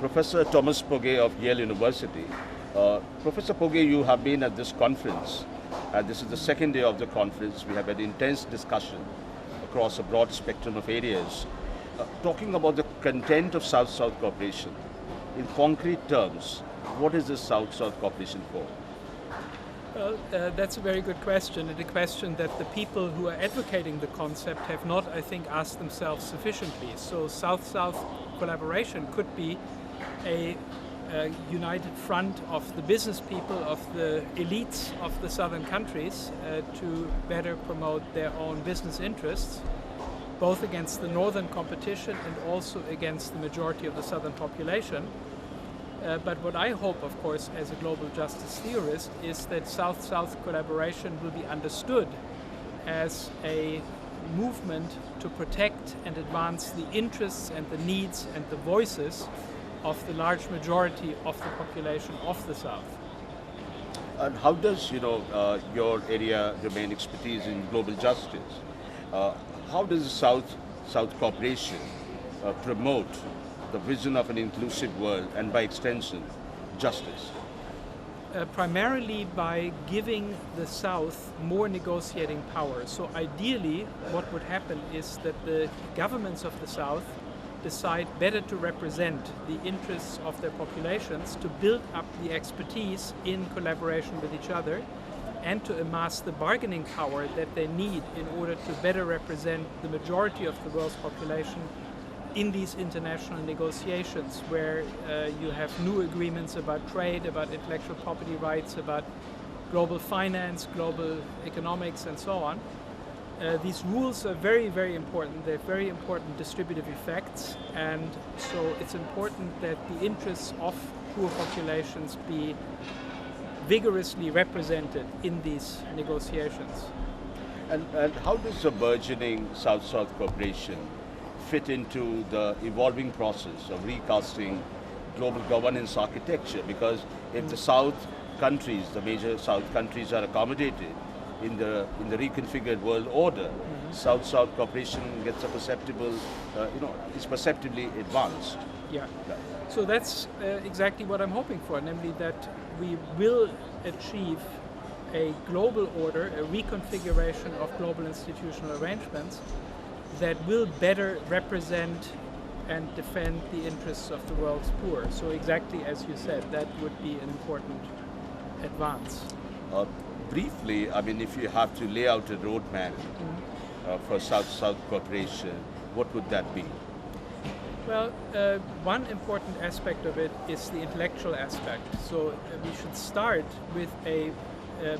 Professor Thomas Pogge of Yale University. Professor Pogge, you have been at this conference. This is the second day of the conference. We have had intense discussion across a broad spectrum of areas, talking about the content of South-South cooperation. In concrete terms, what is this South-South cooperation for? Well, that's a very good question, and a question that the people who are advocating the concept have not, I think, asked themselves sufficiently. So South-South collaboration could be a united front of the business people, of the elites of the southern countries to better promote their own business interests, both against the northern competition and also against the majority of the southern population. But what I hope, of course, as a global justice theorist, is that South-South collaboration will be understood as a movement to protect and advance the interests and the needs and the voices of the large majority of the population of the South. And how does your area domain expertise in global justice? How does South cooperation promote the vision of an inclusive world and, by extension, justice? Primarily by giving the South more negotiating power. So ideally, what would happen is that the governments of the South decide better to represent the interests of their populations, to build up the expertise in collaboration with each other, and to amass the bargaining power that they need in order to better represent the majority of the world's population in these international negotiations, where you have new agreements about trade, about intellectual property rights, about global finance, global economics, and so on. These rules are very, very important. They have very important distributive effects, and so it's important that the interests of poor populations be vigorously represented in these negotiations. And how does the burgeoning South-South cooperation fit into the evolving process of recasting global governance architecture? Because if the South countries, the major South countries, are accommodated in the reconfigured world order, South-South cooperation gets a perceptible, is perceptibly advanced. Yeah. So that's exactly what I'm hoping for, namely that we will achieve a global order, a reconfiguration of global institutional arrangements that will better represent and defend the interests of the world's poor. So exactly as you said, that would be an important advance. Briefly, I mean, if you have to lay out a roadmap for South-South cooperation, what would that be? Well, one important aspect of it is the intellectual aspect. So we should start with a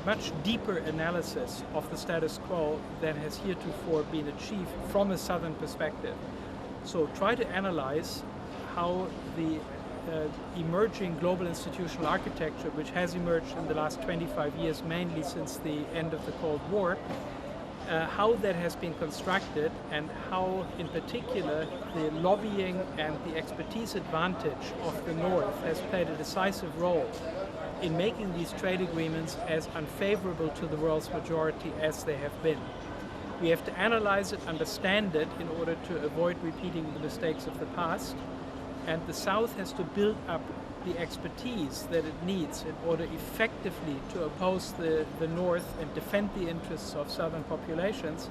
much deeper analysis of the status quo than has heretofore been achieved from a southern perspective. So try to analyze how the emerging global institutional architecture, which has emerged in the last 25 years, mainly since the end of the Cold War, how that has been constructed, and how in particular the lobbying and the expertise advantage of the North has played a decisive role in making these trade agreements as unfavorable to the world's majority as they have been. We have to analyze it, understand it, in order to avoid repeating the mistakes of the past, and the South has to build up the expertise that it needs in order effectively to oppose the North and defend the interests of southern populations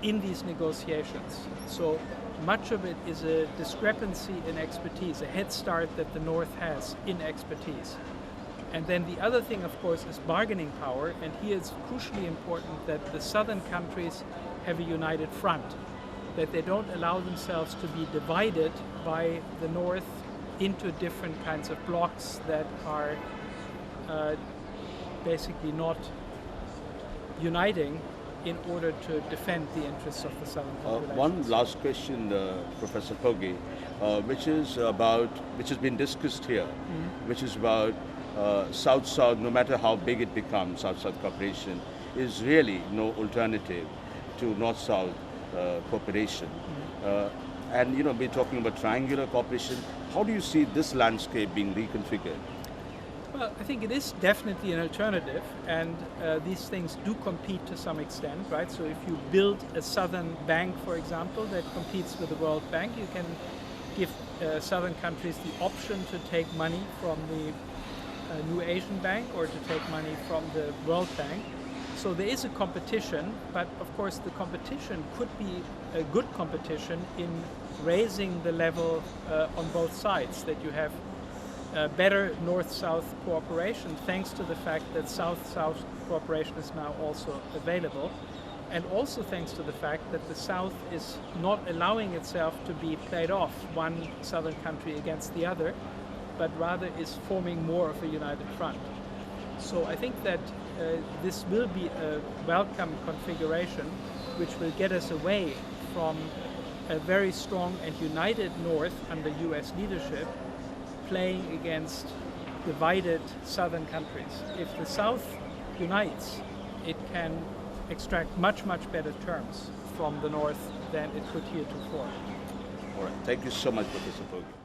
in these negotiations. So much of it is a discrepancy in expertise, a head start that the North has in expertise. And then the other thing, of course, is bargaining power, and here it's crucially important that the southern countries have a united front, that they don't allow themselves to be divided by the North into different kinds of blocks that are basically not uniting in order to defend the interests of the southern population. One last question, Professor Pogge, which has been discussed here, which is about South-South, no matter how big it becomes, South-South cooperation is really no alternative to North-South cooperation. And we're talking about triangular cooperation. How do you see this landscape being reconfigured? Well, I think it is definitely an alternative, and these things do compete to some extent, right? So if you build a southern bank, for example, that competes with the World Bank, you can give southern countries the option to take money from the New Asian Bank or to take money from the World Bank. So there is a competition, but of course the competition could be a good competition in raising the level on both sides, that you have better North-South cooperation thanks to the fact that South-South cooperation is now also available, and also thanks to the fact that the South is not allowing itself to be played off one southern country against the other, but rather is forming more of a united front. So I think that this will be a welcome configuration which will get us away from a very strong and united North under US leadership playing against divided southern countries. If the South unites, it can extract much, much better terms from the North than it could heretofore. All right. Thank you so much, Professor Pogge.